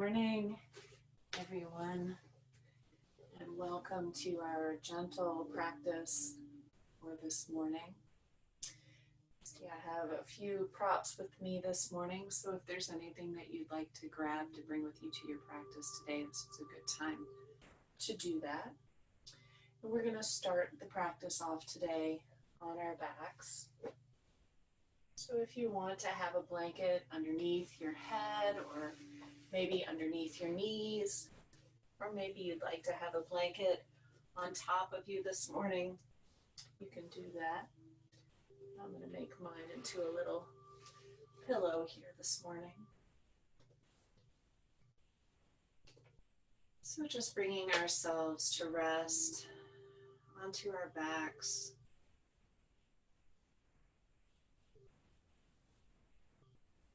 morning, everyone, and welcome to our gentle practice for this morning. I have a few props with me this morning, so if there's anything that you'd like to grab to bring with you to your practice today, this is a good time to do that. And we're going to start the practice off today on our backs. So if you want to have a blanket underneath your head, or maybe underneath your knees, or maybe you'd like to have a blanket on top of you this morning, you can do that. I'm going to make mine into a little pillow here this morning. So just bringing ourselves to rest onto our backs.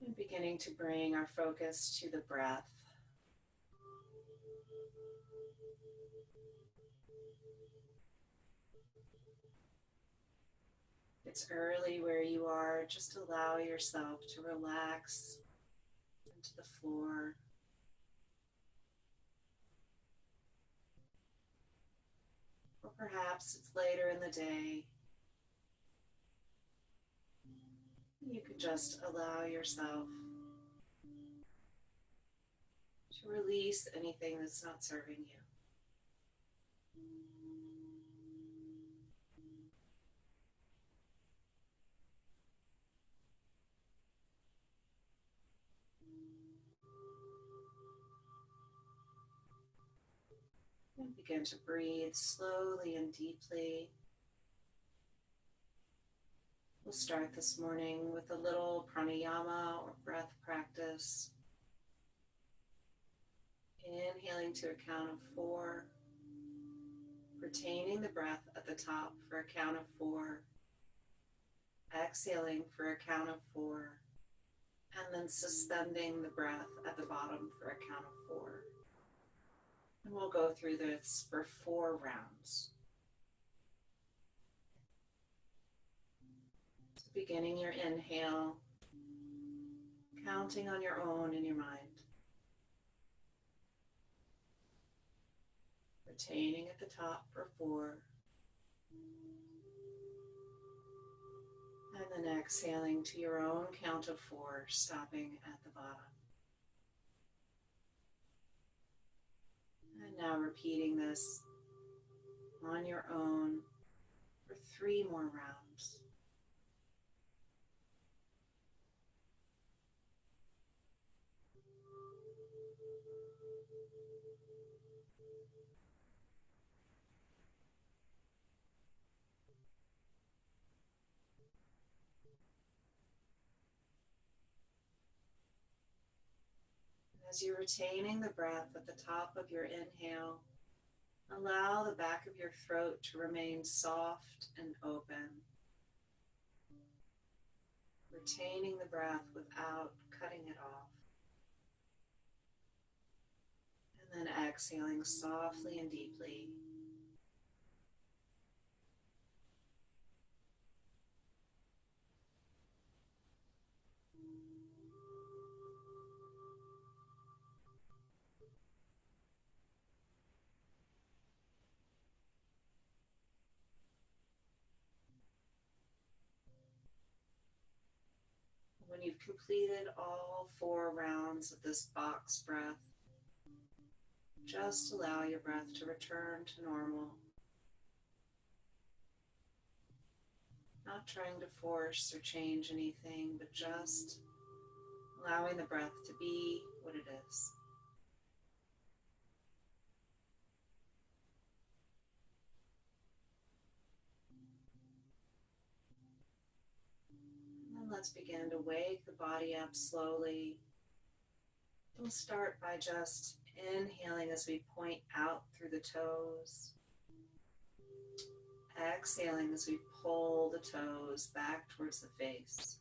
And beginning to bring our focus to the breath. It's early where you are, just allow yourself to relax into the floor. Or perhaps it's later in the day. You could just allow yourself to release anything that's not serving you. And begin to breathe slowly and deeply. We'll start this morning with a little pranayama or breath practice. Inhaling to a count of 4, retaining the breath at the top for a count of 4, exhaling for a count of 4, and then suspending the breath at the bottom for a count of 4. And we'll go through this for 4 rounds. So beginning your inhale, counting on your own in your mind. Retaining at the top for 4. And then exhaling to your own count of 4, stopping at the bottom. And now repeating this on your own for 3 more rounds. As you're retaining the breath at the top of your inhale, allow the back of your throat to remain soft and open. Retaining the breath without cutting it off. And then exhaling softly and deeply. When you've completed all 4 rounds of this box breath, just allow your breath to return to normal. Not trying to force or change anything, but just allowing the breath to be what it is. Let's begin to wake the body up slowly. We'll start by just inhaling as we point out through the toes. Exhaling as we pull the toes back towards the face.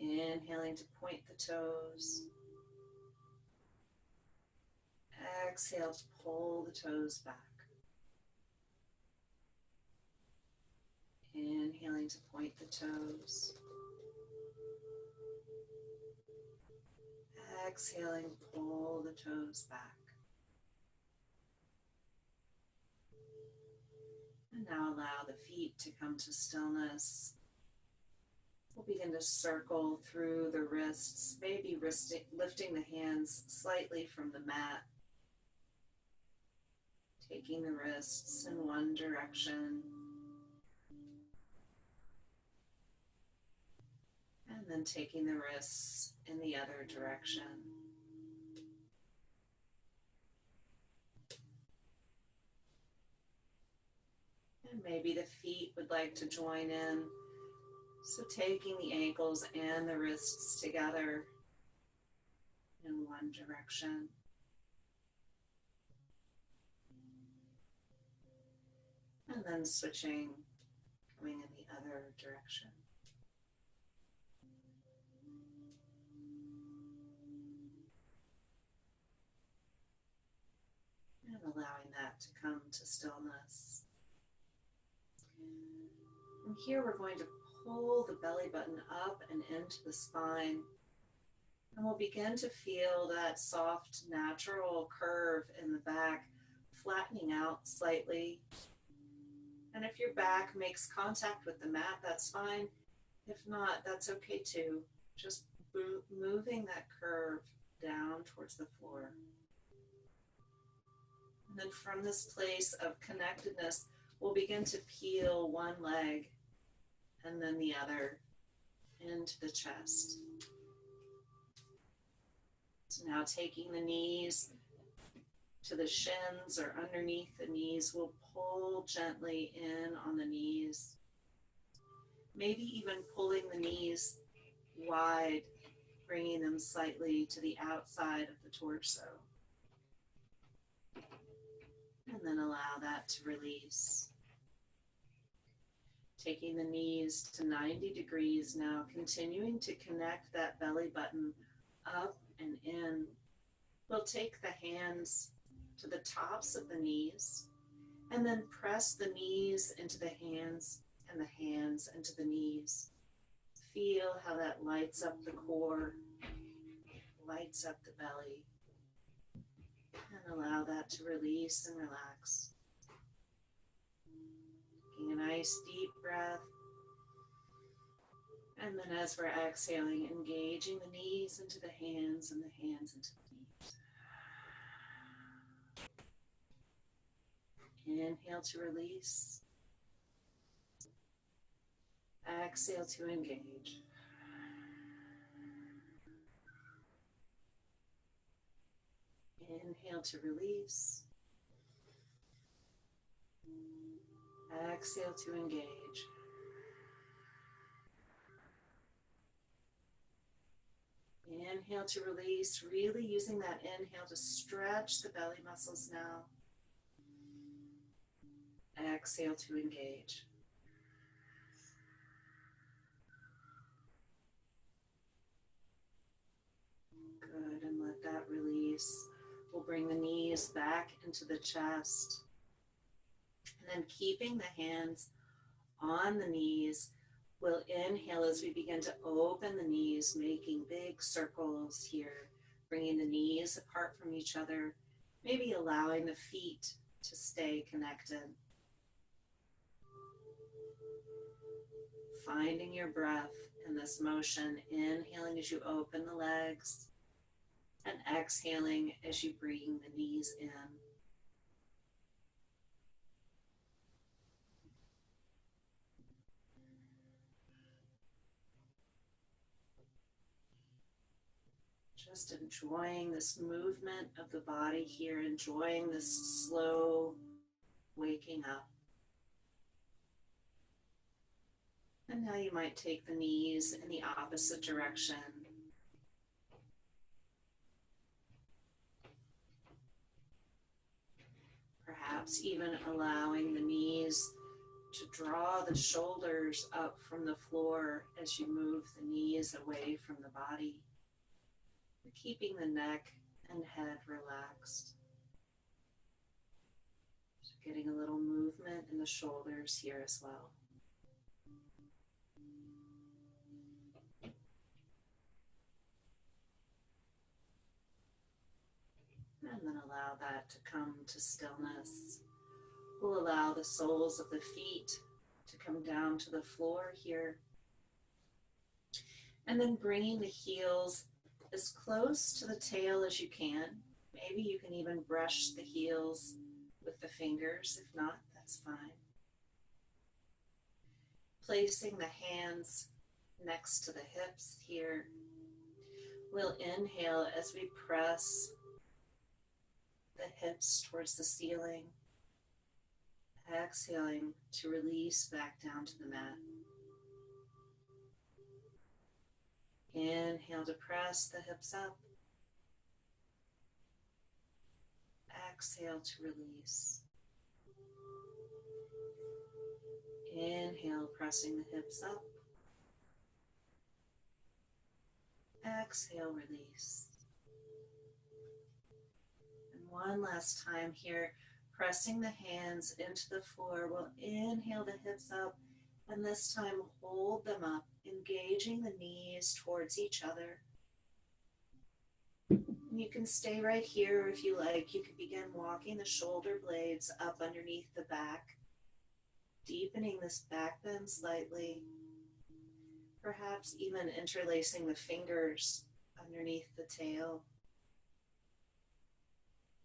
Inhaling to point the toes. Exhale to pull the toes back. Inhaling to point the toes. Exhaling, pull the toes back. And now allow the feet to come to stillness. We'll begin to circle through the wrists, maybe lifting the hands slightly from the mat. Taking the wrists in one direction. And then taking the wrists in the other direction. And maybe the feet would like to join in. So taking the ankles and the wrists together in one direction. And then switching, going in the other direction. And allowing that to come to stillness. And here we're going to pull the belly button up and into the spine. And we'll begin to feel that soft, natural curve in the back, flattening out slightly. And if your back makes contact with the mat, that's fine. If not, that's okay too. Just moving that curve down towards the floor. And then from this place of connectedness, we'll begin to peel one leg and then the other into the chest. So now taking the knees to the shins or underneath the knees, we'll pull gently in on the knees. Maybe even pulling the knees wide, bringing them slightly to the outside of the torso. And then allow that to release. Taking the knees to 90 degrees now, continuing to connect that belly button up and in. We'll take the hands to the tops of the knees and then press the knees into the hands and the hands into the knees. Feel how that lights up the core, lights up the belly, and allow that to release and relax. Taking a nice deep breath. And then as we're exhaling, engaging the knees into the hands and the hands into the knees. Inhale to release. Exhale to engage. Inhale to release. Exhale to engage. Inhale to release, really using that inhale to stretch the belly muscles now. Exhale to engage. Good, and let that release. We'll bring the knees back into the chest. And then keeping the hands on the knees, we'll inhale as we begin to open the knees, making big circles here, bringing the knees apart from each other, maybe allowing the feet to stay connected. Finding your breath in this motion, inhaling as you open the legs and exhaling as you bring the knees in. Just enjoying this movement of the body here, enjoying this slow waking up. And now you might take the knees in the opposite direction. Perhaps even allowing the knees to draw the shoulders up from the floor as you move the knees away from the body. Keeping the neck and head relaxed. So getting a little movement in the shoulders here as well. allow that to come to stillness. We'll allow the soles of the feet to come down to the floor here. And then bringing the heels as close to the tail as you can. Maybe you can even brush the heels with the fingers. If not, that's fine. Placing the hands next to the hips here. We'll inhale as we press the hips towards the ceiling. Exhaling to release back down to the mat. Inhale to press the hips up. Exhale to release. Inhale, pressing the hips up. Exhale, release. And one last time here, pressing the hands into the floor. We'll inhale the hips up, and this time hold them up, engaging the knees towards each other. And you can stay right here if you like. You could begin walking the shoulder blades up underneath the back, deepening this back bend slightly. Perhaps even interlacing the fingers underneath the tail.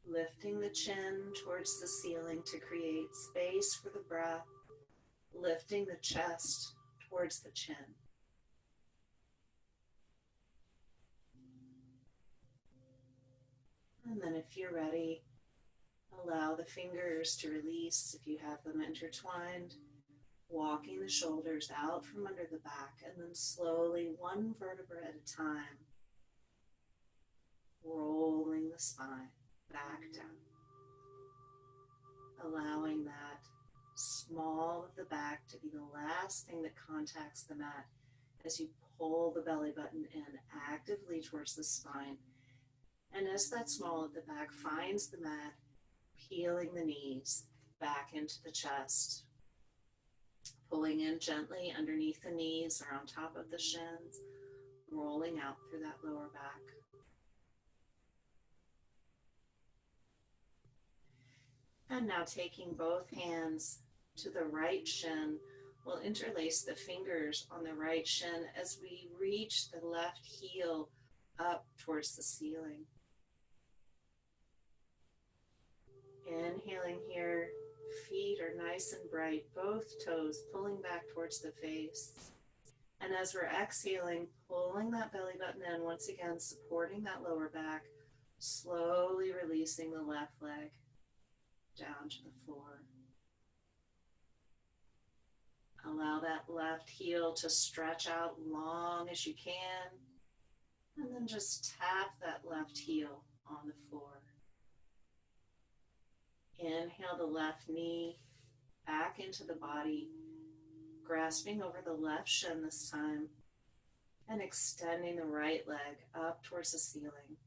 Lifting the chin towards the ceiling to create space for the breath. Lifting the chest towards the chin. And then if you're ready, allow the fingers to release if you have them intertwined. Walking the shoulders out from under the back, and then slowly, one vertebra at a time, rolling the spine back down. Allowing that small of the back to be the last thing that contacts the mat as you pull the belly button in actively towards the spine. And as that small of the back finds the mat, peeling the knees back into the chest. Pulling in gently underneath the knees or on top of the shins, rolling out through that lower back. And now taking both hands to the right shin, we'll interlace the fingers on the right shin as we reach the left heel up towards the ceiling. Inhaling here. Feet are nice and bright, both toes pulling back towards the face. And as we're exhaling, pulling that belly button in, once again, supporting that lower back, slowly releasing the left leg down to the floor. Allow that left heel to stretch out long as you can, and then just tap that left heel on the floor. Inhale the left knee back into the body, grasping over the left shin this time, and extending the right leg up towards the ceiling.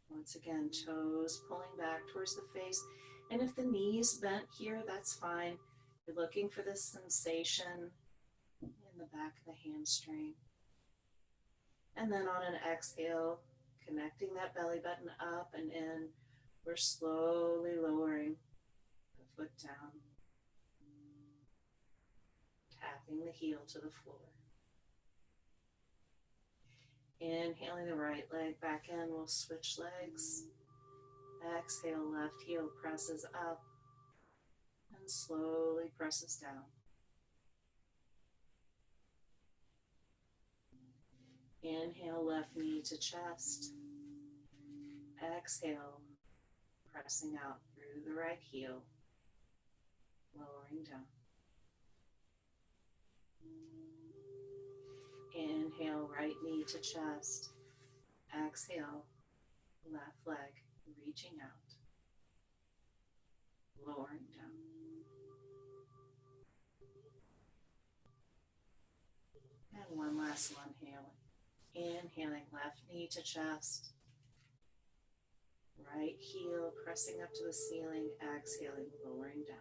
Once again, toes pulling back towards the face. And if the knee's bent here, that's fine. You're looking for this sensation in the back of the hamstring. And then on an exhale, connecting that belly button up and in, we're slowly lowering the foot down, tapping the heel to the floor. Inhaling the right leg back in, we'll switch legs. Exhale, left heel presses up and slowly presses down. Inhale, left knee to chest. Exhale, pressing out through the right heel, lowering down. Inhale, right knee to chest. Exhale, left leg reaching out, lowering down. And one last one, inhaling, left knee to chest. Right heel pressing up to the ceiling, exhaling, lowering down.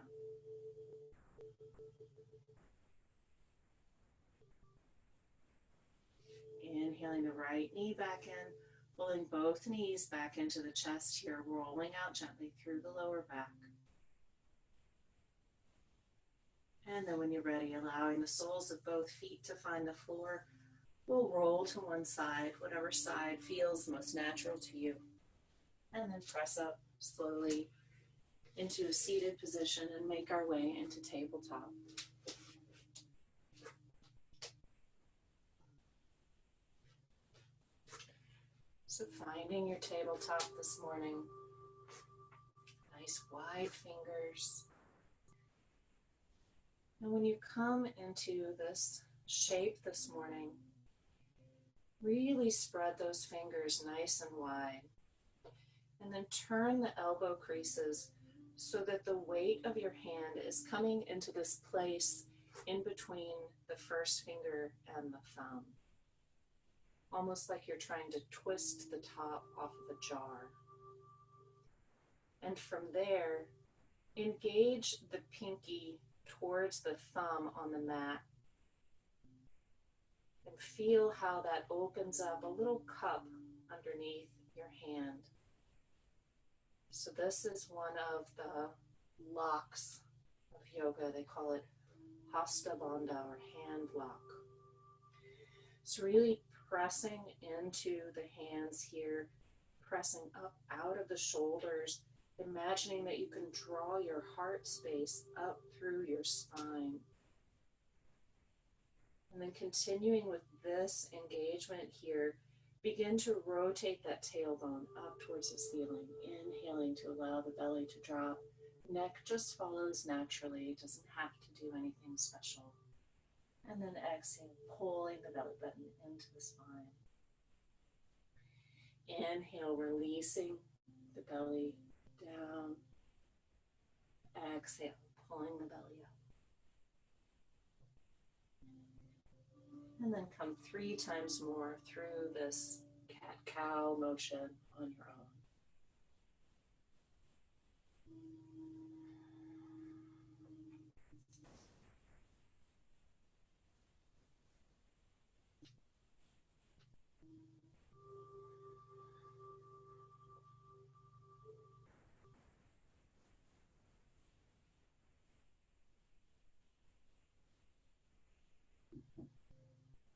Inhaling the right knee back in, Pulling both knees back into the chest here, rolling out gently through the lower back. And then when you're ready, allowing the soles of both feet to find the floor. We'll roll to one side, whatever side feels most natural to you. And then press up slowly into a seated position and make our way into tabletop. So finding your tabletop this morning, nice wide fingers. And when you come into this shape this morning, really spread those fingers nice and wide. And then turn the elbow creases so that the weight of your hand is coming into this place in between the first finger and the thumb. Almost like you're trying to twist the top off of a jar. And from there, engage the pinky towards the thumb on the mat. And feel how that opens up a little cup underneath your hand. So this is one of the locks of yoga. They call it Hasta Bandha or hand lock. So really pressing into the hands here, pressing up out of the shoulders, imagining that you can draw your heart space up through your spine. And then continuing with this engagement here, begin to rotate that tailbone up towards the ceiling, inhaling to allow the belly to drop. Neck just follows naturally, doesn't have to do anything special. And then exhale, pulling the belly button into the spine. Inhale, releasing the belly down. Exhale, pulling the belly up. And then come 3 times more through this cat-cow motion on your own.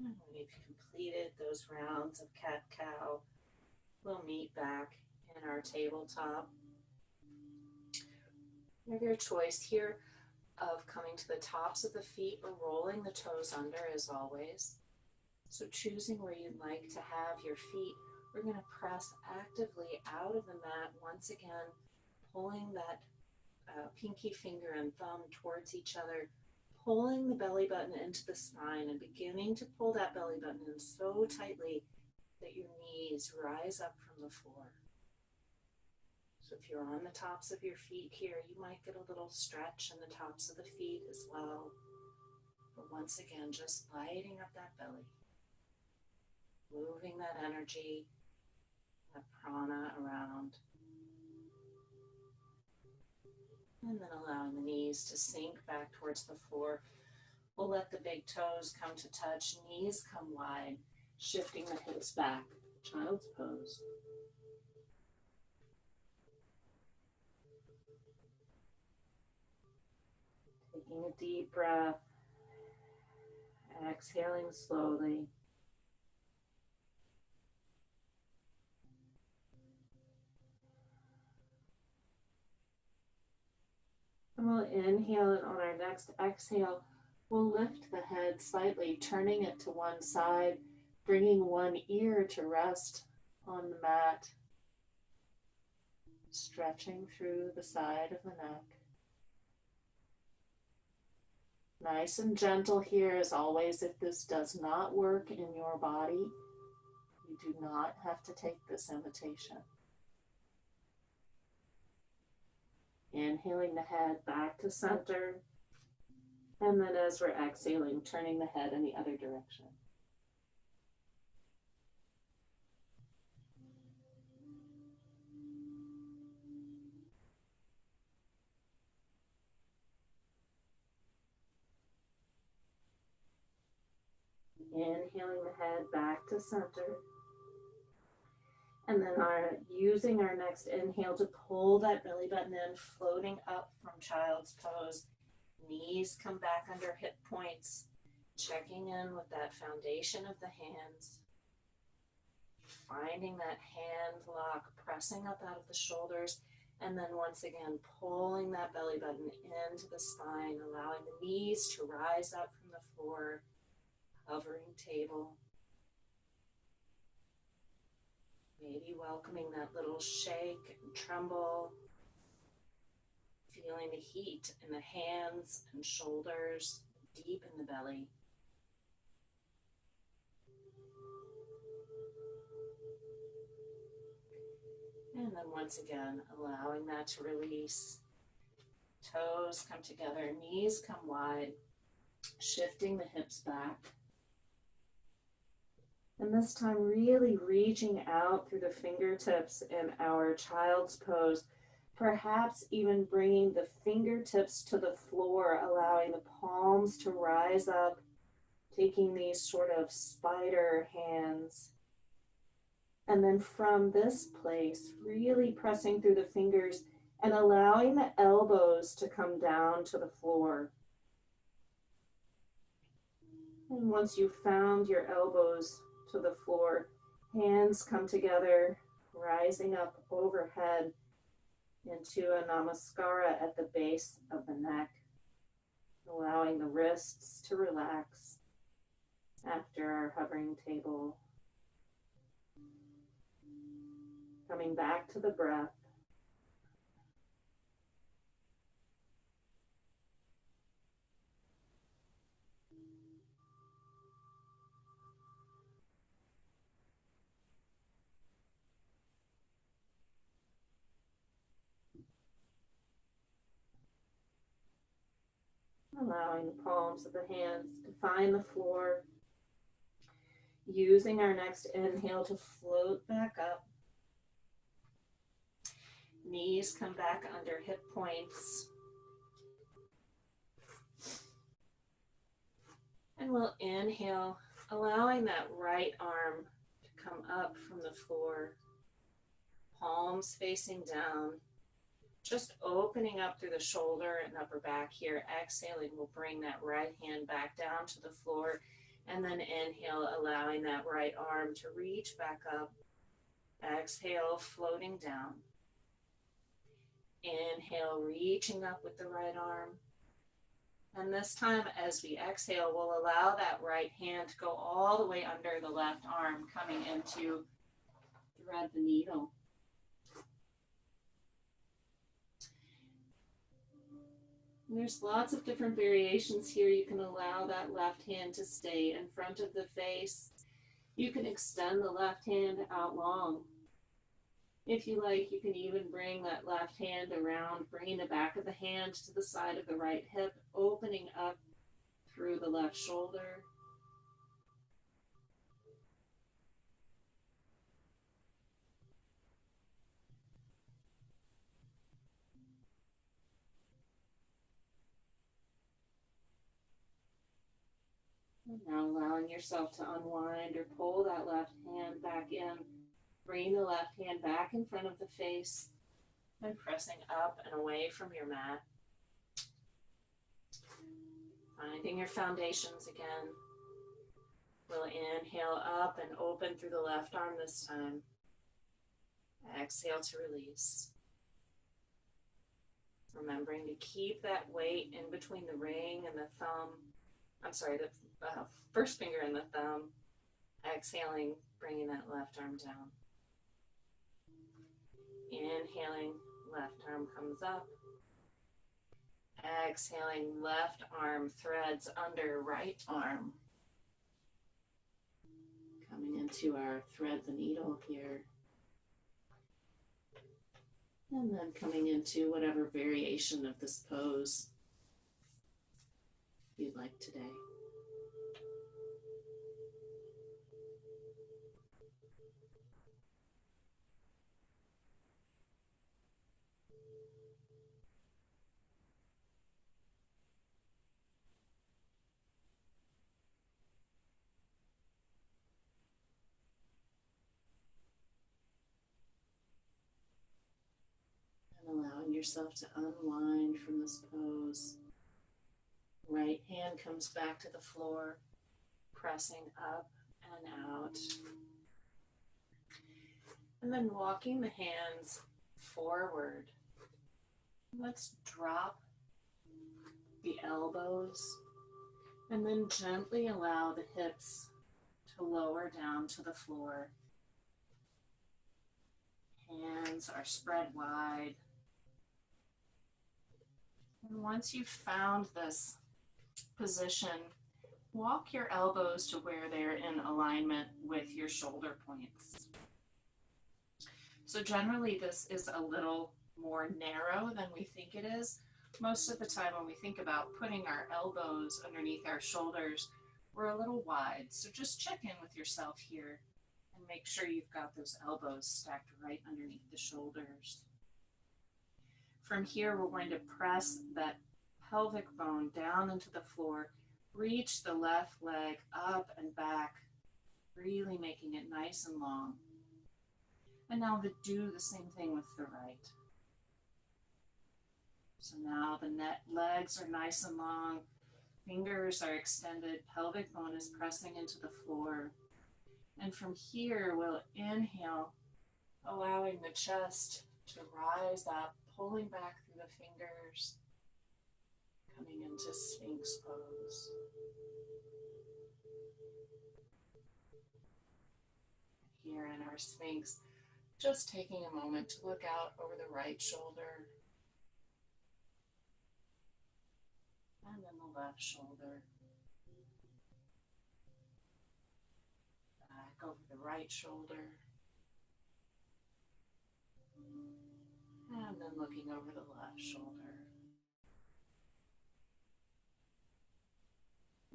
And when you've completed those rounds of cat-cow, we'll meet back in our tabletop. You have your choice here of coming to the tops of the feet or rolling the toes under as always. So choosing where you'd like to have your feet, we're going to press actively out of the mat once again, pulling that pinky finger and thumb towards each other, pulling the belly button into the spine and beginning to pull that belly button in so tightly that your knees rise up from the floor. So if you're on the tops of your feet here, you might get a little stretch in the tops of the feet as well. But once again, just lighting up that belly, moving that energy, that prana around. And then allowing the knees to sink back towards the floor. We'll let the big toes come to touch, knees come wide, shifting the hips back, child's pose. Taking a deep breath, exhaling slowly. And we'll inhale, and on our next exhale, we'll lift the head slightly, turning it to one side, bringing one ear to rest on the mat, stretching through the side of the neck. Nice and gentle here as always. If this does not work in your body, you do not have to take this invitation. Inhaling the head back to center, and then as we're exhaling, turning the head in the other direction. Inhaling the head back to center. And then using our next inhale to pull that belly button in, floating up from child's pose. Knees come back under hip points, checking in with that foundation of the hands. Finding that hand lock, pressing up out of the shoulders, and then once again pulling that belly button into the spine, allowing the knees to rise up from the floor, hovering table. Maybe welcoming that little shake and tremble, feeling the heat in the hands and shoulders, deep in the belly. And then once again, allowing that to release. Toes come together, knees come wide, shifting the hips back. And this time really reaching out through the fingertips in our child's pose, perhaps even bringing the fingertips to the floor, allowing the palms to rise up, taking these sort of spider hands. And then from this place, really pressing through the fingers and allowing the elbows to come down to the floor. And once you've found your elbows to the floor, hands come together, rising up overhead into a namaskara at the base of the neck, allowing the wrists to relax after our hovering table. Coming back to the breath. Allowing the palms of the hands to find the floor. Using our next inhale to float back up. Knees come back under hip points. And we'll inhale, allowing that right arm to come up from the floor. Palms facing down. Just opening up through the shoulder and upper back here. Exhaling, we'll bring that right hand back down to the floor. And then inhale, allowing that right arm to reach back up. Exhale, floating down. Inhale, reaching up with the right arm. And this time, as we exhale, we'll allow that right hand to go all the way under the left arm, coming into thread the needle. And there's lots of different variations here. You can allow that left hand to stay in front of the face. You can extend the left hand out long. If you like, you can even bring that left hand around, bringing the back of the hand to the side of the right hip, opening up through the left shoulder. And now allowing yourself to unwind or pull that left hand back in. Bring the left hand back in front of the face and pressing up and away from your mat. Finding your foundations again. We'll inhale up and open through the left arm this time. Exhale to release. Remembering to keep that weight in between the ring and the thumb. The first finger and the thumb. Exhaling, bringing that left arm down. Inhaling, left arm comes up. Exhaling, left arm threads under right arm. Coming into our thread the needle here. And then coming into whatever variation of this pose you'd like today. yourself to unwind from this pose. Right hand comes back to the floor, pressing up and out. And then walking the hands forward. Let's drop the elbows and then gently allow the hips to lower down to the floor. Hands are spread wide. And once you've found this position, walk your elbows to where they're in alignment with your shoulder points. So generally this is a little more narrow than we think it is. Most of the time when we think about putting our elbows underneath our shoulders, we're a little wide. So just check in with yourself here and make sure you've got those elbows stacked right underneath the shoulders. From here, we're going to press that pelvic bone down into the floor, reach the left leg up and back, really making it nice and long. And now do the same thing with the right. So now the legs are nice and long, fingers are extended, pelvic bone is pressing into the floor. And from here, we'll inhale, allowing the chest to rise up, pulling back through the fingers, coming into Sphinx pose. Here in our Sphinx, just taking a moment to look out over the right shoulder, and then the left shoulder. Back over the right shoulder. And then looking over the left shoulder.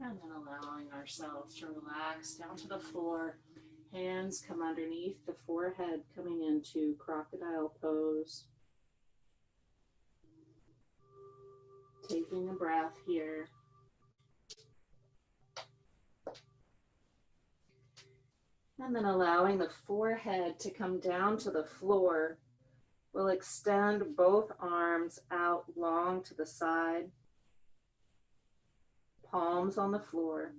And then allowing ourselves to relax down to the floor. Hands come underneath the forehead, coming into crocodile pose. Taking a breath here. And then allowing the forehead to come down to the floor. We'll extend both arms out long to the side. Palms on the floor.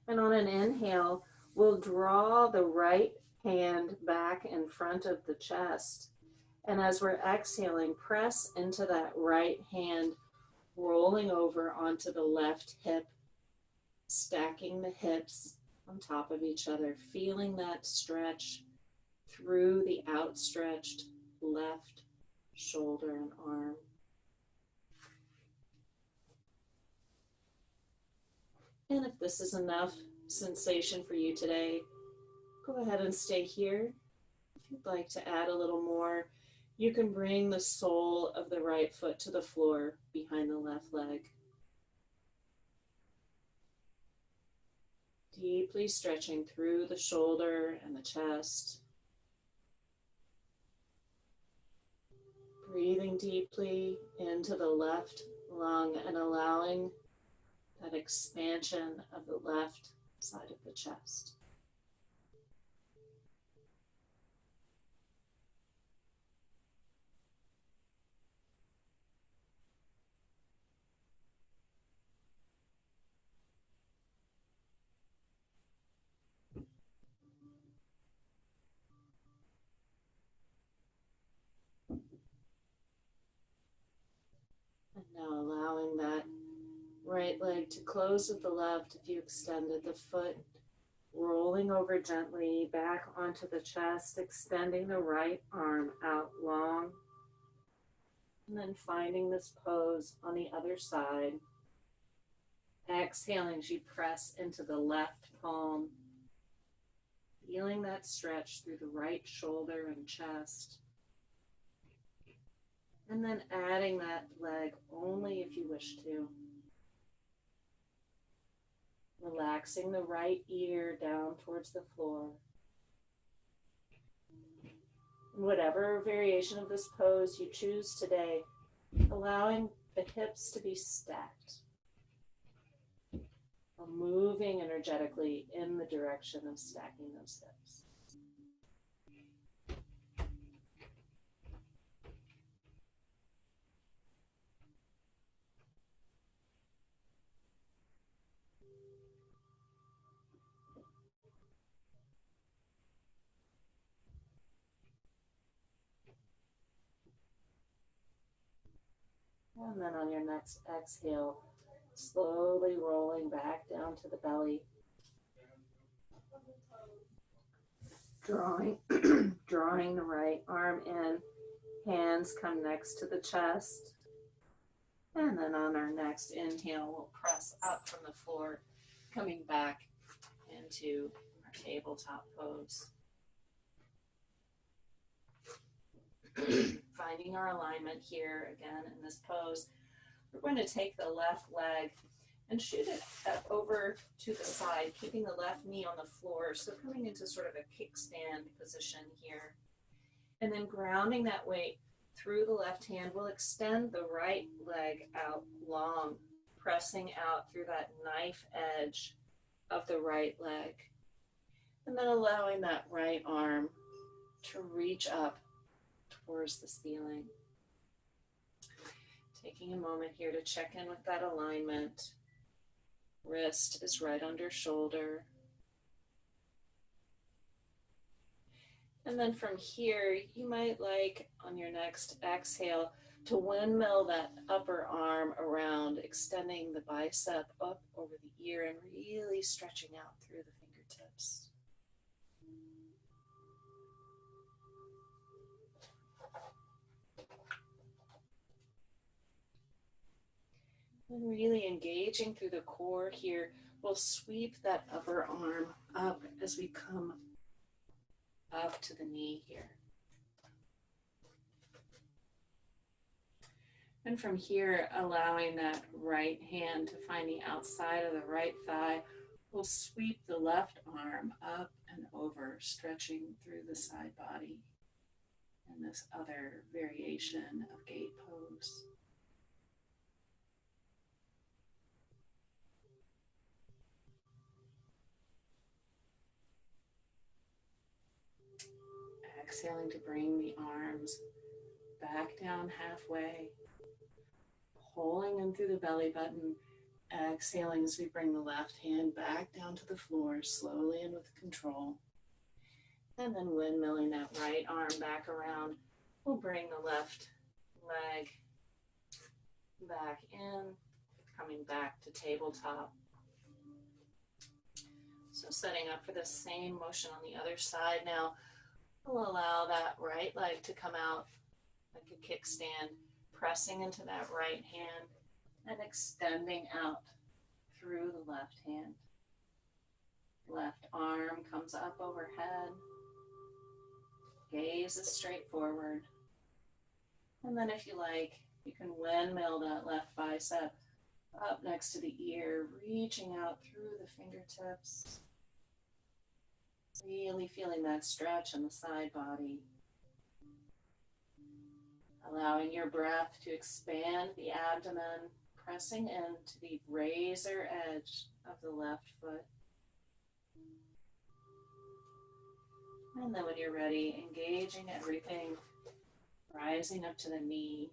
And on an inhale, we'll draw the right hand back in front of the chest. And as we're exhaling, press into that right hand, rolling over onto the left hip, stacking the hips on top of each other, feeling that stretch through the outstretched left shoulder and arm. And if this is enough sensation for you today, go ahead and stay here. If you'd like to add a little more, you can bring the sole of the right foot to the floor behind the left leg. Deeply stretching through the shoulder and the chest. Breathing deeply into the left lung and allowing that expansion of the left side of the chest. And now allowing that right leg to close with the left if you extended the foot, rolling over gently back onto the chest, extending the right arm out long, and then finding this pose on the other side. Exhaling as you press into the left palm, feeling that stretch through the right shoulder and chest. And then adding that leg only if you wish to. Relaxing the right ear down towards the floor. Whatever variation of this pose you choose today, allowing the hips to be stacked. Or moving energetically in the direction of stacking those hips. And then on your next exhale, slowly rolling back down to the belly. Drawing, drawing the right arm in. Hands come next to the chest. And then on our next inhale, we'll press up from the floor, coming back into our tabletop pose. Finding our alignment here again in this pose. We're going to take the left leg and shoot it over to the side, keeping the left knee on the floor. So coming into sort of a kickstand position here. And then grounding that weight through the left hand, we'll extend the right leg out long, pressing out through that knife edge of the right leg. And then allowing that right arm to reach up towards the ceiling. Taking a moment here to check in with that alignment. Wrist is right under shoulder. And then from here, you might like on your next exhale to windmill that upper arm around, extending the bicep up over the ear and really stretching out through the fingertips. And really engaging through the core here, we'll sweep that upper arm up as we come up to the knee here. And from here, allowing that right hand to find the outside of the right thigh, we'll sweep the left arm up and over, stretching through the side body in this other variation of gate pose. Exhaling to bring the arms back down halfway, pulling in through the belly button, exhaling as we bring the left hand back down to the floor, slowly and with control. And then windmilling that right arm back around, we'll bring the left leg back in, coming back to tabletop. So setting up for the same motion on the other side now. We'll allow that right leg to come out like a kickstand, pressing into that right hand and extending out through the left hand. Left arm comes up overhead. Gaze is straight forward. And then if you like, you can windmill that left bicep up next to the ear, reaching out through the fingertips. Really feeling that stretch in the side body. Allowing your breath to expand the abdomen, pressing into the razor edge of the left foot. And then when you're ready, engaging everything, rising up to the knee,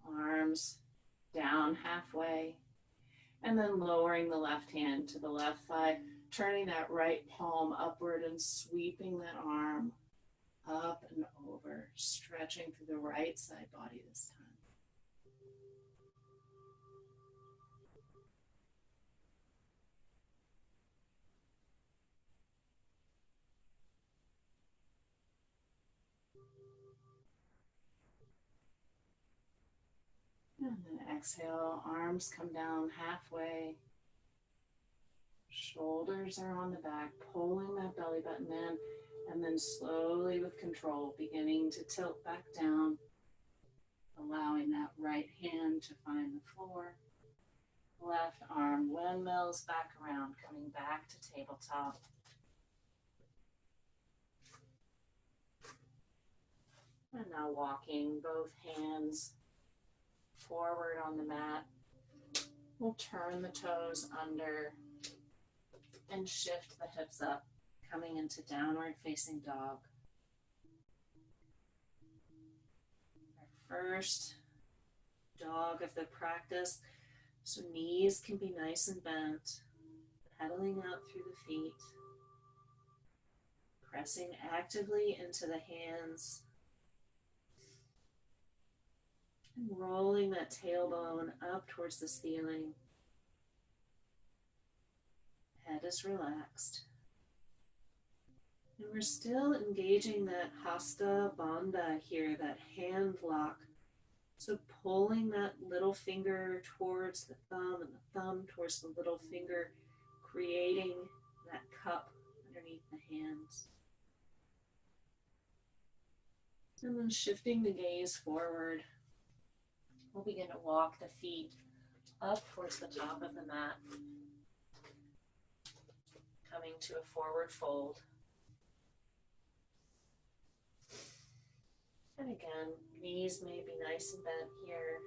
arms down halfway, and then lowering the left hand to the left thigh, turning that right palm upward and sweeping that arm up and over, stretching through the right side body this time. And then exhale, arms come down halfway. Shoulders are on the back, pulling that belly button in, and then slowly with control, beginning to tilt back down, allowing that right hand to find the floor. Left arm windmills back around, coming back to tabletop. And now walking both hands forward on the mat. We'll turn the toes under and shift the hips up, coming into downward facing dog. Our first dog of the practice, so knees can be nice and bent, pedaling out through the feet, pressing actively into the hands, And rolling that tailbone up towards the ceiling. Head is relaxed. And we're still engaging that Hasta Bandha here, that hand lock. So pulling that little finger towards the thumb and the thumb towards the little finger, creating that cup underneath the hands. And then shifting the gaze forward, we'll begin to walk the feet up towards the top of the mat, coming to a forward fold. And again, knees may be nice and bent here.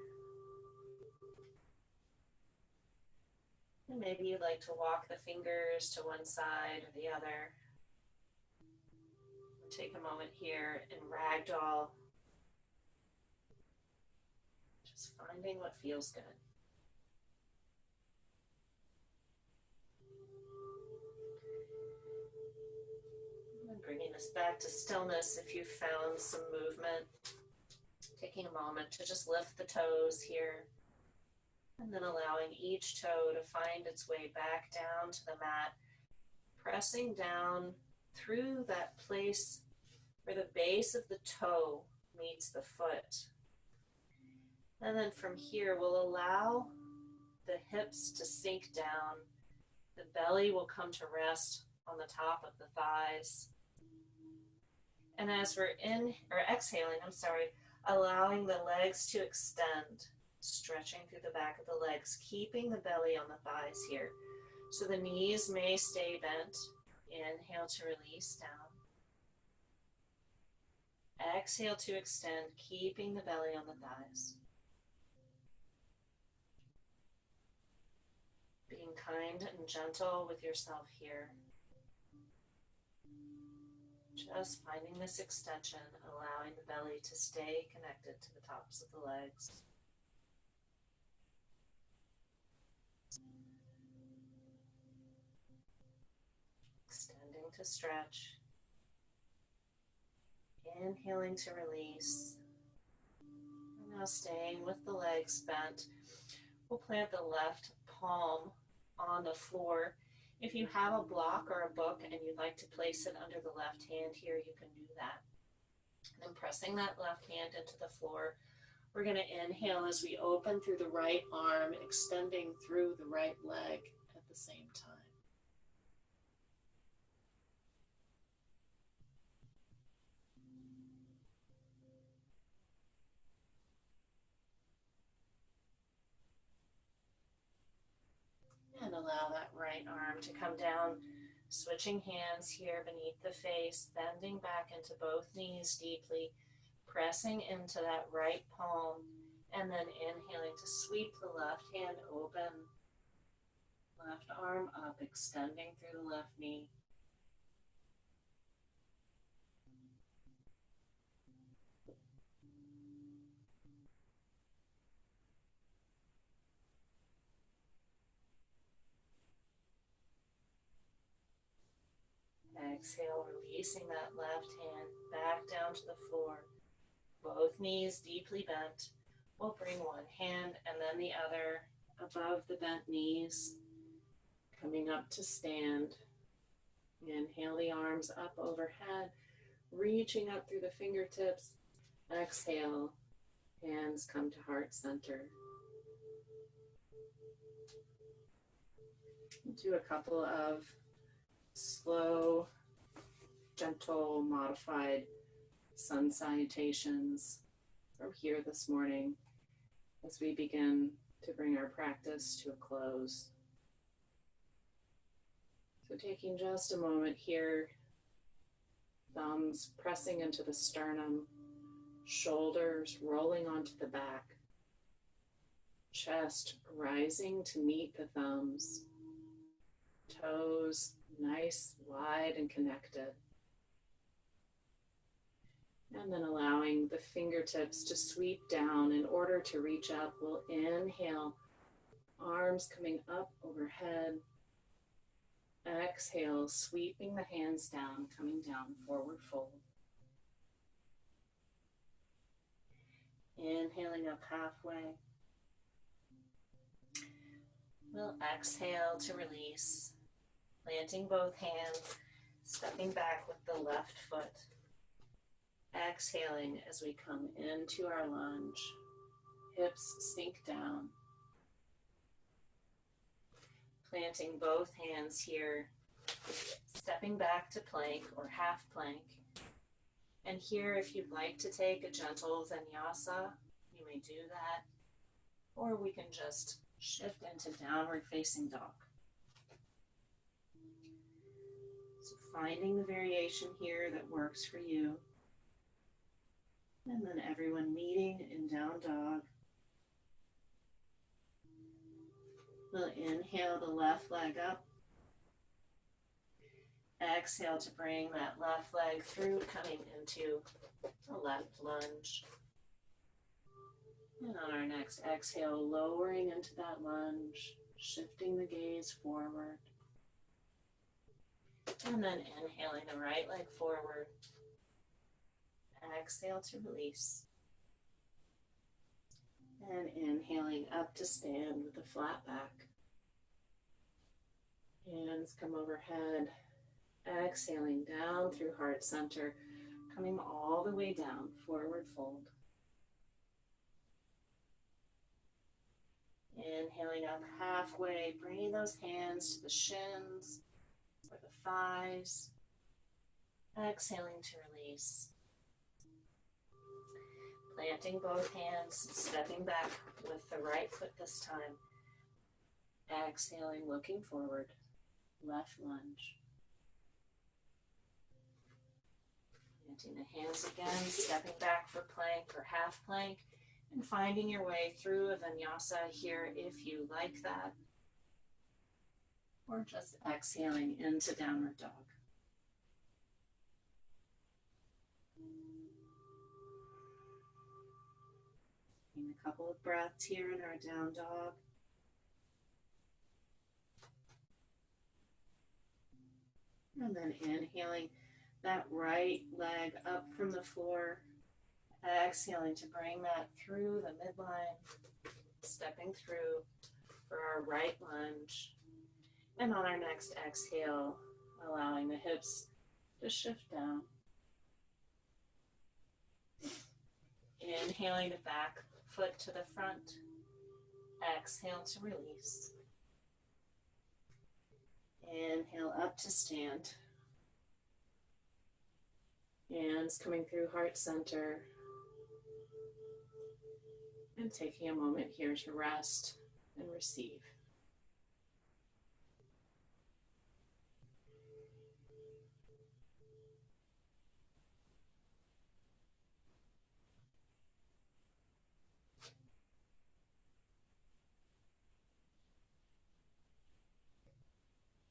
And maybe you'd like to walk the fingers to one side or the other. Take a moment here and ragdoll. Just finding what feels good. And bringing us back to stillness if you've found some movement. Taking a moment to just lift the toes here. And then allowing each toe to find its way back down to the mat. Pressing down through that place where the base of the toe meets the foot. And then from here, we'll allow the hips to sink down. The belly will come to rest on the top of the thighs. And as we're exhaling, allowing the legs to extend, stretching through the back of the legs, keeping the belly on the thighs here. So the knees may stay bent. Inhale to release down. Exhale to extend, keeping the belly on the thighs. Being kind and gentle with yourself here. Just finding this extension, allowing the belly to stay connected to the tops of the legs. Extending to stretch. Inhaling to release. And now staying with the legs bent, we'll plant the left palm on the floor. If you have a block or a book and you'd like to place it under the left hand here, you can do that. And then pressing that left hand into the floor, we're going to inhale as we open through the right arm, extending through the right leg at the same time. And allow that right arm to come down, switching hands here beneath the face, bending back into both knees deeply, pressing into that right palm, and then inhaling to sweep the left hand open, left arm up, extending through the left knee. Exhale, releasing that left hand back down to the floor. Both knees deeply bent. We'll bring one hand and then the other above the bent knees. Coming up to stand. Inhale the arms up overhead, reaching up through the fingertips. Exhale, hands come to heart center. Do a couple of slow, gentle, modified sun salutations from here this morning as we begin to bring our practice to a close. So taking just a moment here, thumbs pressing into the sternum, shoulders rolling onto the back, chest rising to meet the thumbs, toes nice, wide, and connected. And then allowing the fingertips to sweep down in order to reach up. We'll inhale, arms coming up overhead. Exhale, sweeping the hands down, coming down, forward fold. Inhaling up halfway. We'll exhale to release, planting both hands, stepping back with the left foot. Exhaling as we come into our lunge. Hips sink down. Planting both hands here, stepping back to plank or half plank. And here, if you'd like to take a gentle vinyasa, you may do that. Or we can just shift into downward facing dog. So finding the variation here that works for you. And then everyone meeting in down dog. We'll inhale the left leg up. Exhale to bring that left leg through, coming into the left lunge. And on our next exhale, lowering into that lunge, shifting the gaze forward. And then inhaling the right leg forward. Exhale to release. And inhaling up to stand with a flat back. Hands come overhead. Exhaling down through heart center, coming all the way down, forward fold. Inhaling up halfway, bringing those hands to the shins or the thighs. Exhaling to release. Planting both hands, stepping back with the right foot this time. Exhaling, looking forward, left lunge. Planting the hands again, stepping back for plank or half plank, and finding your way through a vinyasa here if you like that. Or just exhaling into downward dog. Taking a couple of breaths here in our down dog. And then inhaling that right leg up from the floor. Exhaling to bring that through the midline. Stepping through for our right lunge. And on our next exhale, allowing the hips to shift down. Inhaling the back foot to the front. Exhale to release. Inhale up to stand. Hands coming through heart center. And taking a moment here to rest and receive.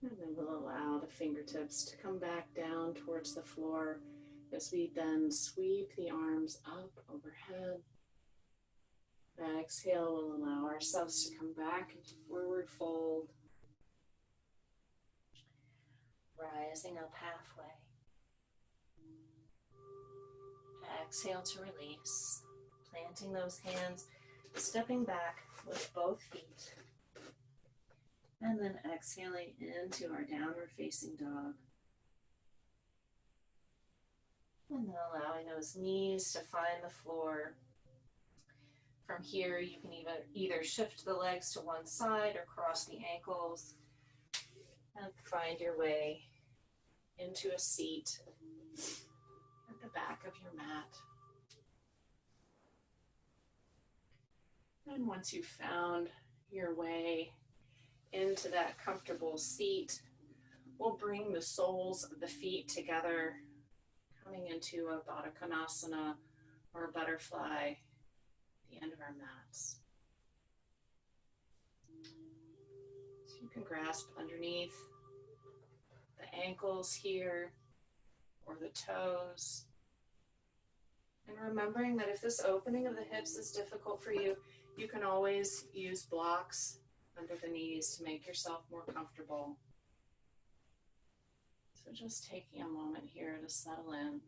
And then we'll allow the fingertips to come back down towards the floor as we then sweep the arms up overhead. Exhale, we'll allow ourselves to come back into forward fold. Rising up halfway. Exhale to release. Planting those hands, stepping back with both feet. And then exhaling into our downward facing dog. And then allowing those knees to find the floor. From here, you can either shift the legs to one side or cross the ankles and find your way into a seat at the back of your mat. And once you've found your way into that comfortable seat, we'll bring the soles of the feet together, coming into a Baddha Konasana or a butterfly at the end of our mats. So you can grasp underneath the ankles here or the toes. And remembering that if this opening of the hips is difficult for you, you can always use blocks under the knees to make yourself more comfortable. So just taking a moment here to settle in.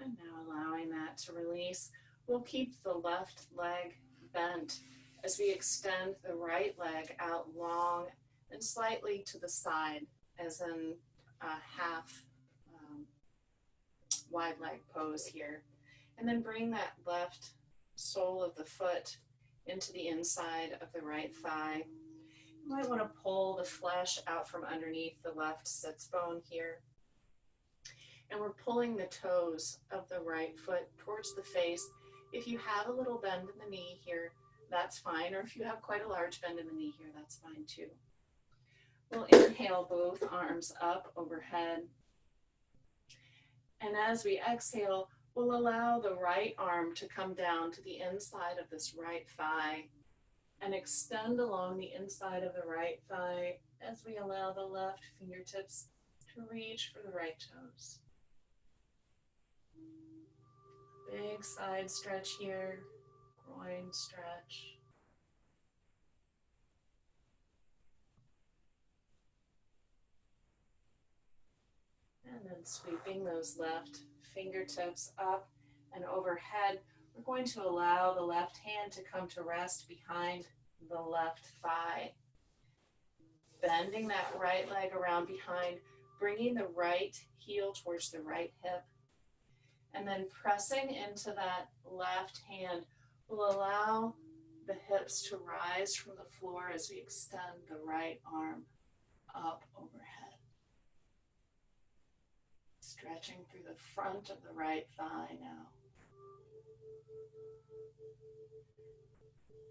And now allowing that to release. We'll keep the left leg bent as we extend the right leg out long and slightly to the side, as in a half wide leg pose here. And then bring that left sole of the foot into the inside of the right thigh. You might want to pull the flesh out from underneath the left sits bone here. And we're pulling the toes of the right foot towards the face. If you have a little bend in the knee here, that's fine. Or if you have quite a large bend in the knee here, that's fine too. We'll inhale both arms up overhead. And as we exhale, we'll allow the right arm to come down to the inside of this right thigh and extend along the inside of the right thigh as we allow the left fingertips to reach for the right toes. Big side stretch here, groin stretch. And then sweeping those left fingertips up and overhead, we're going to allow the left hand to come to rest behind the left thigh. Bending that right leg around behind, bringing the right heel towards the right hip. And then pressing into that left hand will allow the hips to rise from the floor as we extend the right arm up overhead. Stretching through the front of the right thigh now.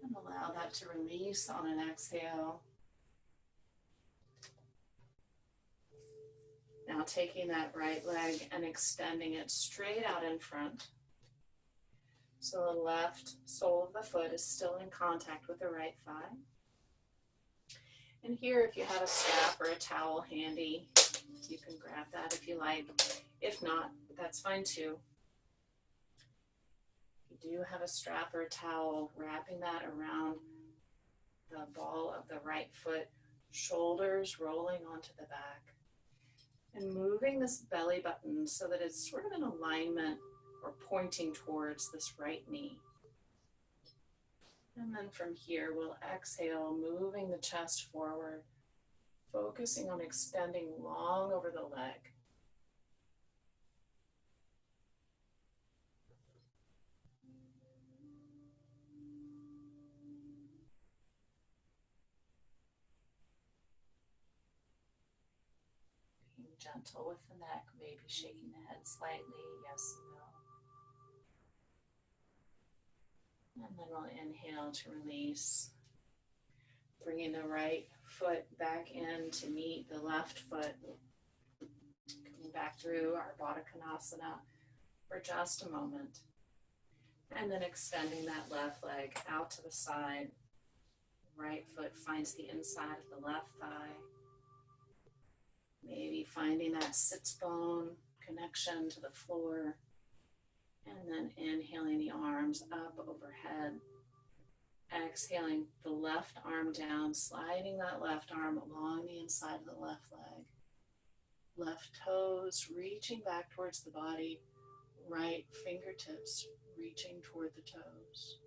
And allow that to release on an exhale. Now taking that right leg and extending it straight out in front. So the left sole of the foot is still in contact with the right thigh. And here, if you have a strap or a towel handy, you can grab that if you like. If not, that's fine too. If you do have a strap or a towel, wrapping that around the ball of the right foot, shoulders rolling onto the back. And moving this belly button so that it's sort of in alignment or pointing towards this right knee. And then from here, we'll exhale, moving the chest forward, focusing on extending long over the leg. Being gentle with the neck, maybe shaking the head slightly, yes and no. And then we'll inhale to release, bringing the right foot back in to meet the left foot. Coming back through our Baddha Konasana for just a moment. And then extending that left leg out to the side. Right foot finds the inside of the left thigh. Maybe finding that sits bone connection to the floor. And then inhaling the arms up overhead. Exhaling the left arm down, sliding that left arm along the inside of the left leg. Left toes reaching back towards the body. Right fingertips reaching toward the toes.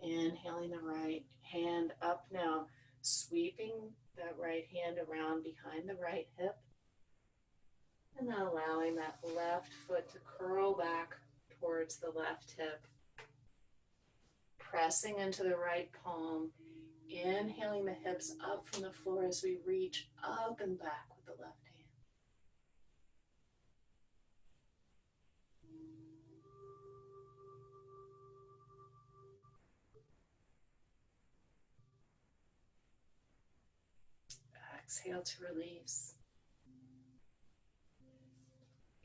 Inhaling the right hand up now, sweeping that right hand around behind the right hip. And then allowing that left foot to curl back towards the left hip. Pressing into the right palm. Inhaling the hips up from the floor as we reach up and back with the left hand. Exhale to release.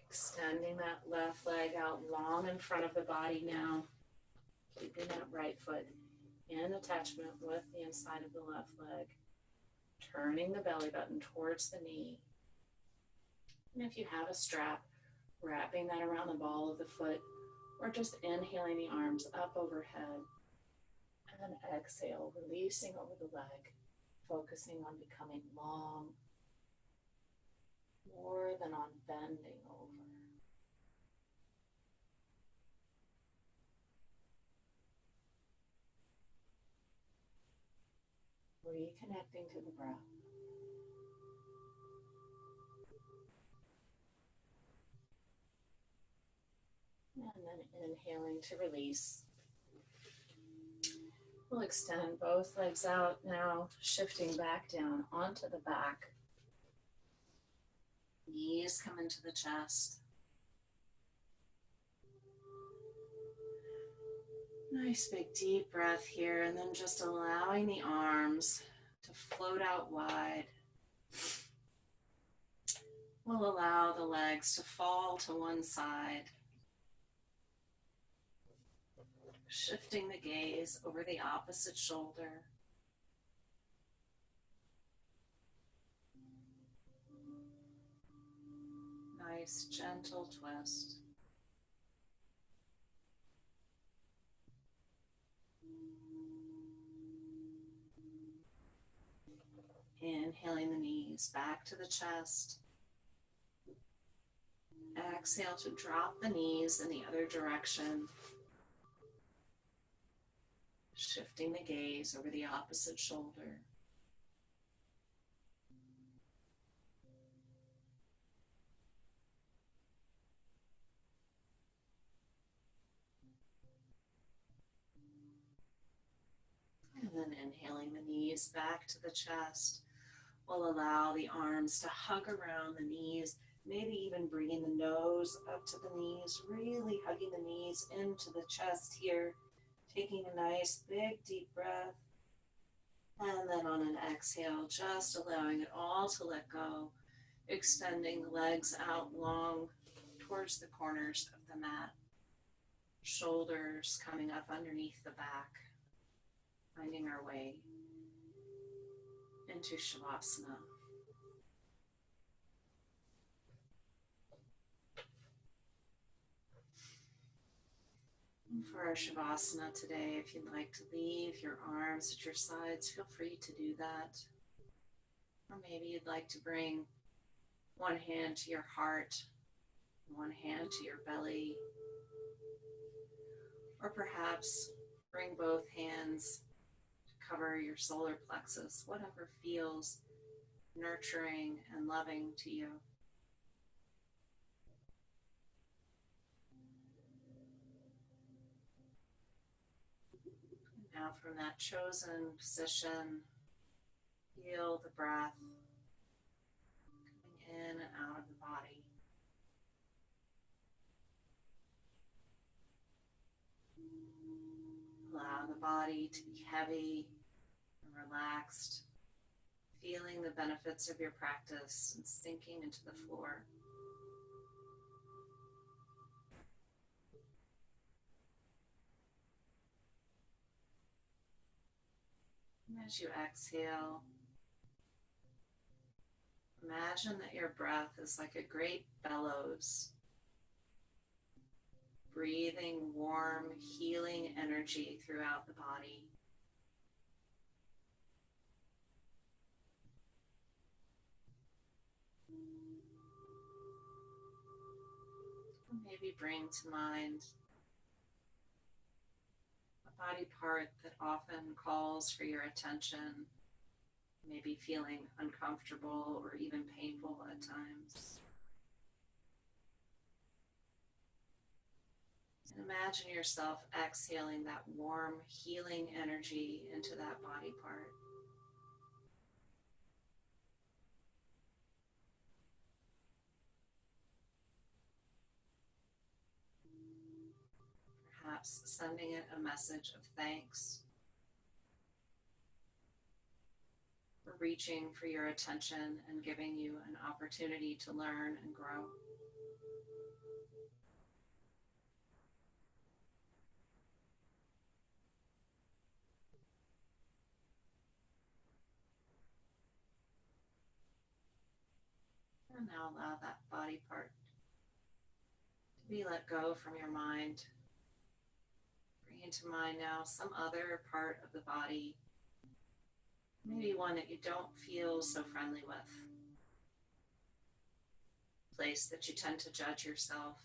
Extending that left leg out long in front of the body now. Keeping that right foot in attachment with the inside of the left leg. turning the belly button towards the knee. And if you have a strap, wrapping that around the ball of the foot, or just inhaling the arms up overhead. And then exhale, releasing over the leg, focusing on becoming long, more than on bending over. Reconnecting to the breath. And then inhaling to release. We'll extend both legs out now, shifting back down onto the back. Knees come into the chest. Nice big deep breath here, and then just allowing the arms to float out wide. We'll allow the legs to fall to one side. Shifting the gaze over the opposite shoulder. Nice gentle twist. Inhaling the knees back to the chest. Exhale to drop the knees in the other direction. Shifting the gaze over the opposite shoulder. And then inhaling the knees back to the chest. We'll allow the arms to hug around the knees, maybe even bringing the nose up to the knees, really hugging the knees into the chest here. Taking a nice big deep breath. And then on an exhale, just allowing it all to let go. Extending the legs out long towards the corners of the mat. Shoulders coming up underneath the back. Finding our way into Shavasana. For our Shavasana today, if you'd like to leave your arms at your sides, feel free to do that. Or maybe you'd like to bring one hand to your heart, one hand to your belly. Or perhaps bring both hands to cover your solar plexus, whatever feels nurturing and loving to you. Now from that chosen position, feel the breath coming in and out of the body. Allow the body to be heavy and relaxed, feeling the benefits of your practice and sinking into the floor. And as you exhale, imagine that your breath is like a great bellows, breathing warm, healing energy throughout the body. Maybe bring to mind a body part that often calls for your attention, maybe feeling uncomfortable or even painful at times. And imagine yourself exhaling that warm, healing energy into that body part. Perhaps sending it a message of thanks for reaching for your attention and giving you an opportunity to learn and grow. And now allow that body part to be let go from your mind. Bring into mind now some other part of the body, maybe one that you don't feel so friendly with, a place that you tend to judge yourself.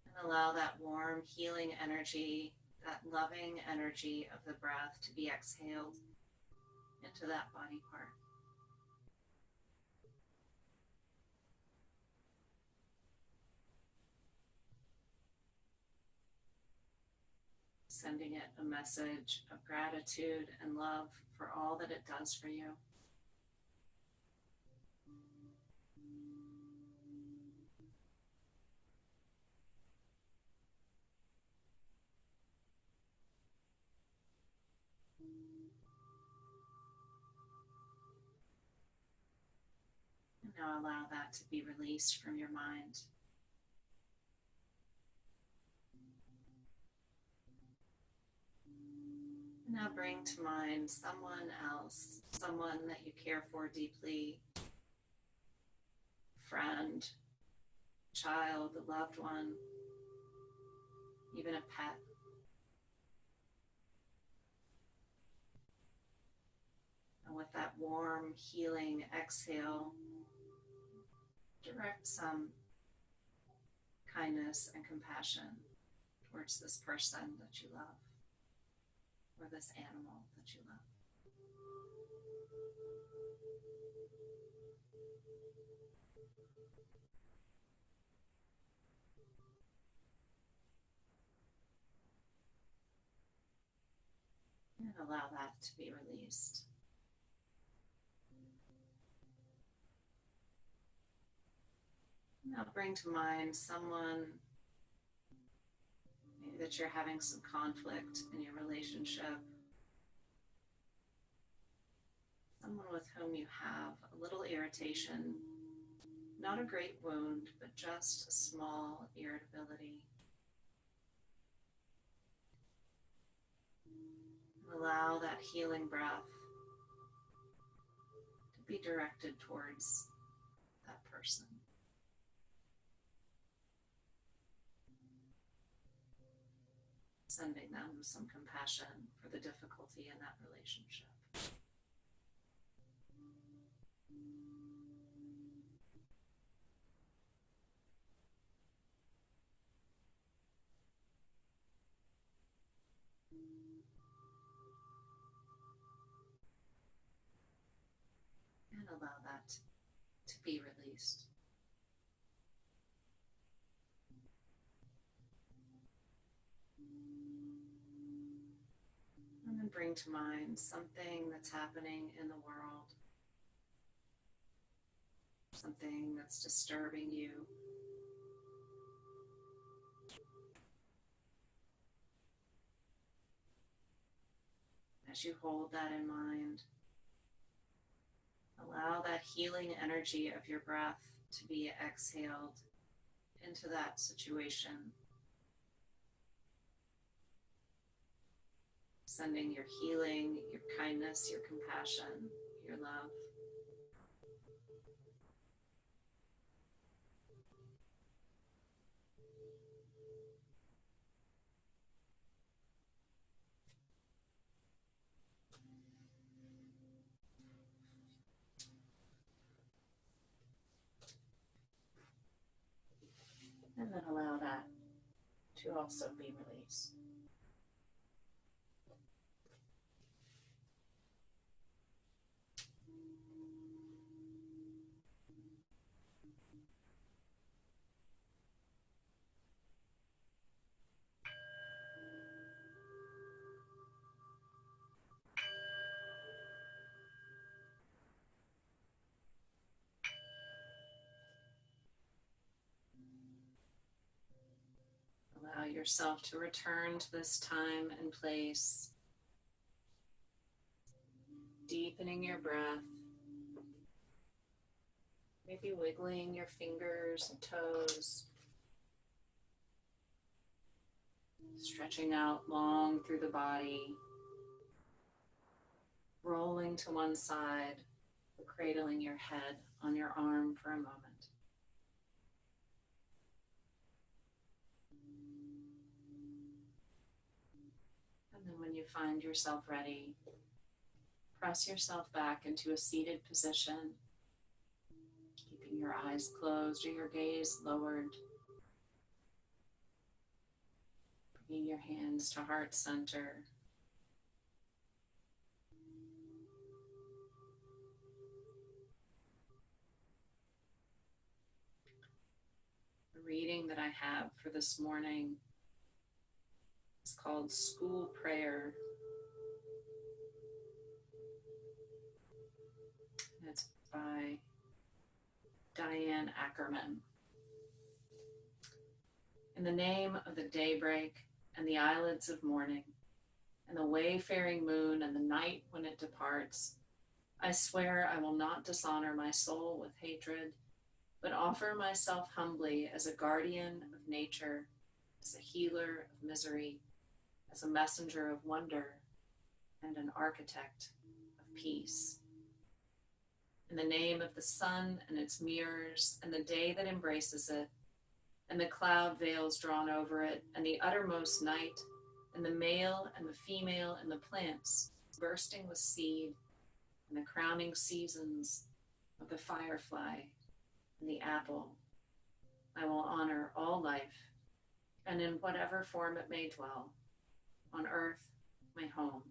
And allow that warm, healing energy, that loving energy of the breath to be exhaled into that body part. Sending it a message of gratitude and love for all that it does for you. And now allow that to be released from your mind. Now bring to mind someone else, someone that you care for deeply, friend, child, a loved one, even a pet. And with that warm, healing exhale, direct some kindness and compassion towards this person that you love, or this animal that you love. And allow that to be released. Now bring to mind someone maybe that you're having some conflict in your relationship, someone with whom you have a little irritation, not a great wound, but just a small irritability. Allow that healing breath to be directed towards that person. Sending them some compassion for the difficulty in that relationship. And allow that to be released. And then bring to mind something that's happening in the world, something that's disturbing you. As you hold that in mind, allow that healing energy of your breath to be exhaled into that situation, sending your healing, your kindness, your compassion, your love. And then allow that to also be released. Allow yourself to return to this time and place, deepening your breath, maybe wiggling your fingers and toes, stretching out long through the body, rolling to one side, or cradling your head on your arm for a moment. And then when you find yourself ready, press yourself back into a seated position, keeping your eyes closed or your gaze lowered. Bringing your hands to heart center. The reading that I have for this morning is called School Prayer. And it's by Diane Ackerman. In the name of the daybreak and the eyelids of morning, and the wayfaring moon and the night when it departs, I swear I will not dishonor my soul with hatred, but offer myself humbly as a guardian of nature, as a healer of misery, as a messenger of wonder, and an architect of peace. In the name of the sun and its mirrors, and the day that embraces it, and the cloud veils drawn over it, and the uttermost night, and the male and the female and the plants bursting with seed, and the crowning seasons of the firefly and the apple, I will honor all life, and in whatever form it may dwell, on earth, my home,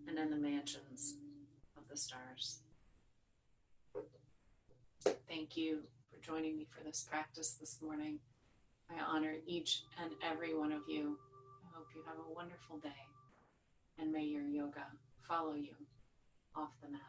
and in the mansions of the stars. Thank you for joining me for this practice this morning. I honor each and every one of you. I hope you have a wonderful day, and may your yoga follow you off the mat.